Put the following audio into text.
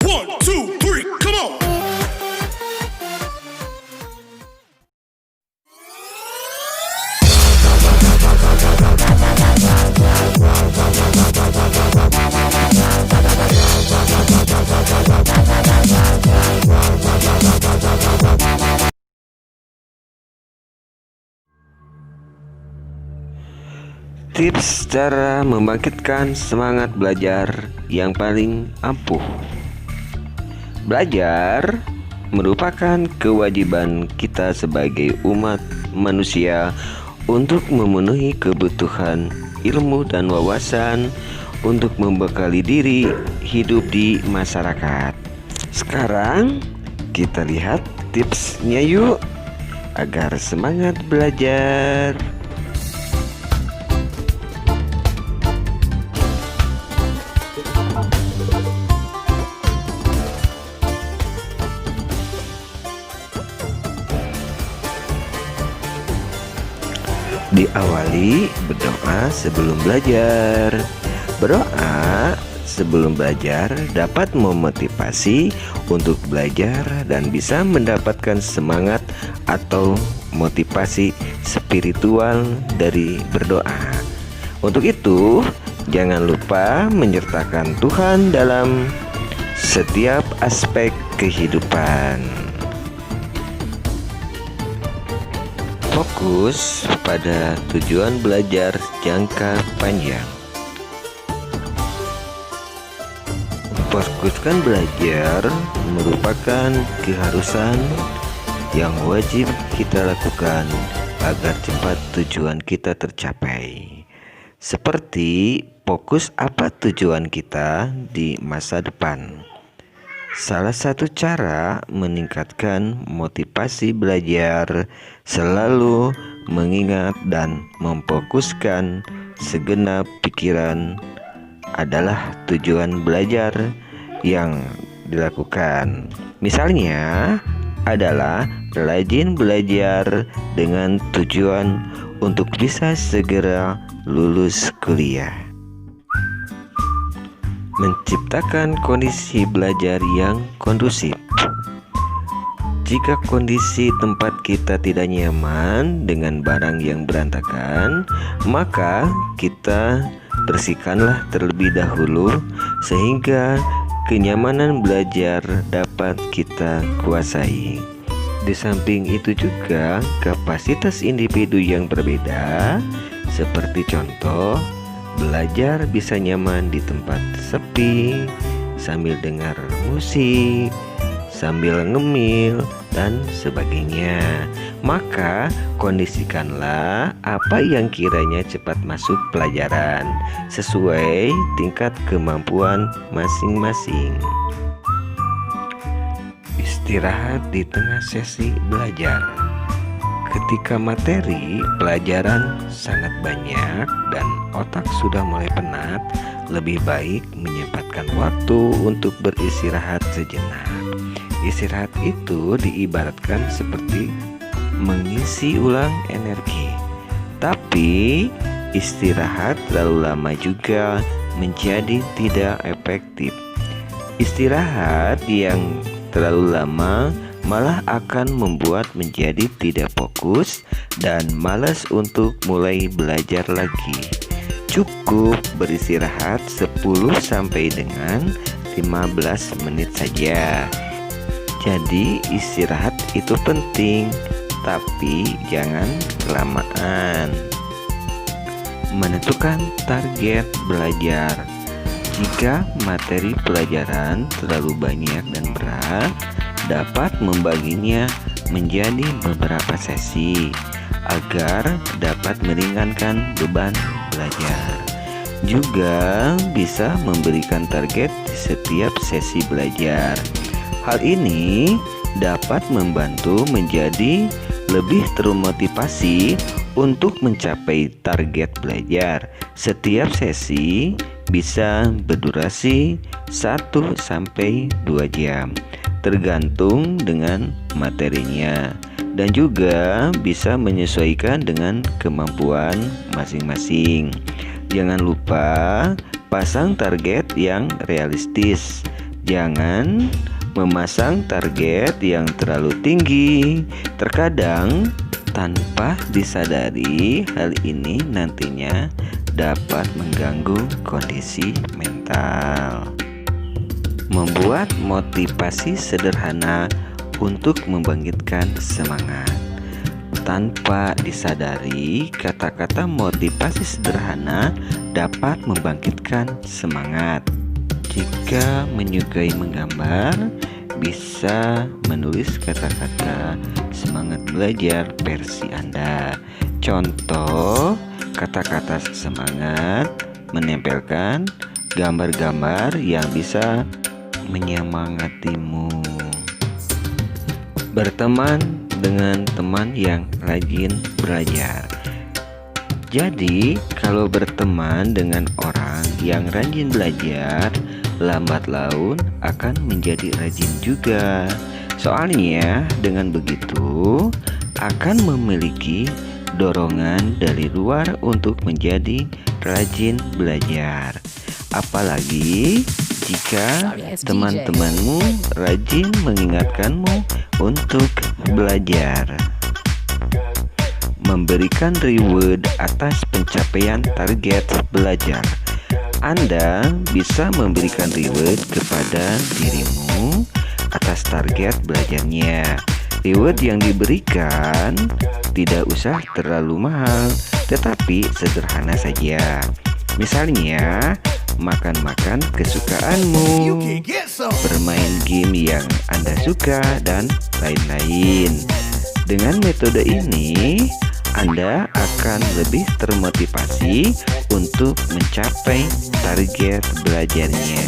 1, 2, 3, come on. Tips cara membangkitkan semangat belajar yang paling ampuh. Belajar merupakan kewajiban kita sebagai umat manusia untuk memenuhi kebutuhan ilmu dan wawasan untuk membekali diri hidup di masyarakat. Sekarang kita lihat tipsnya yuk, agar semangat belajar. Diawali berdoa sebelum belajar. Berdoa sebelum belajar dapat memotivasi untuk belajar dan bisa mendapatkan semangat atau motivasi spiritual dari berdoa. Untuk itu, jangan lupa menyertakan Tuhan dalam setiap aspek kehidupan. Fokus pada tujuan belajar jangka panjang. Fokuskan belajar merupakan keharusan yang wajib kita lakukan agar cepat tujuan kita tercapai. Seperti fokus apa tujuan kita di masa depan. Salah satu cara meningkatkan motivasi belajar selalu mengingat dan memfokuskan segenap pikiran adalah tujuan belajar yang dilakukan. Misalnya adalah rajin belajar dengan tujuan untuk bisa segera lulus kuliah. Menciptakan kondisi belajar yang kondusif. Jika kondisi tempat kita tidak nyaman dengan barang yang berantakan, maka kita bersihkanlah terlebih dahulu sehingga kenyamanan belajar dapat kita kuasai. Di samping itu juga kapasitas individu yang berbeda, seperti contoh belajar bisa nyaman di tempat sepi, sambil dengar musik, sambil ngemil, dan sebagainya. Maka kondisikanlah apa yang kiranya cepat masuk pelajaran sesuai tingkat kemampuan masing-masing. Istirahat di tengah sesi belajar. Ketika materi pelajaran sangat banyak dan otak sudah mulai penat, lebih baik menyempatkan waktu untuk beristirahat sejenak. Istirahat itu diibaratkan seperti mengisi ulang energi. Tapi istirahat terlalu lama juga menjadi tidak efektif. Istirahat yang terlalu lama malah akan membuat menjadi tidak fokus dan malas untuk mulai belajar lagi. Cukup beristirahat 10 sampai dengan 15 menit saja. Jadi istirahat itu penting, tapi jangan kelamaan. Menentukan target belajar. Jika materi pelajaran terlalu banyak dan berat, dapat membaginya menjadi beberapa sesi agar dapat meringankan beban belajar. Juga bisa memberikan target di setiap sesi belajar. Hal ini dapat membantu menjadi lebih termotivasi untuk mencapai target belajar. Setiap sesi bisa berdurasi 1 sampai 2 jam. Tergantung dengan materinya dan juga bisa menyesuaikan dengan kemampuan masing-masing. Jangan lupa pasang target yang realistis. Jangan memasang target yang terlalu tinggi. Terkadang tanpa disadari, hal ini nantinya dapat mengganggu kondisi mental. Membuat motivasi sederhana untuk membangkitkan semangat. Tanpa disadari, kata-kata motivasi sederhana dapat membangkitkan semangat. Jika menyukai menggambar, bisa menulis kata-kata semangat belajar versi Anda. Contoh kata-kata semangat menempelkan gambar-gambar yang bisa menyemangatimu. Berteman dengan teman yang rajin belajar. Jadi, kalau berteman dengan orang yang rajin belajar, lambat laun akan menjadi rajin juga. Soalnya, dengan begitu akan memiliki dorongan dari luar untuk menjadi rajin belajar. Apalagi jika teman-temanmu rajin mengingatkanmu untuk belajar. Memberikan reward atas pencapaian target belajar. Anda bisa memberikan reward kepada dirimu atas target belajarnya. Reward yang diberikan tidak usah terlalu mahal, tetapi sederhana saja. Misalnya, makan-makan kesukaanmu, bermain game yang Anda suka, dan lain-lain. Dengan metode ini, Anda akan lebih termotivasi untuk mencapai target belajarnya.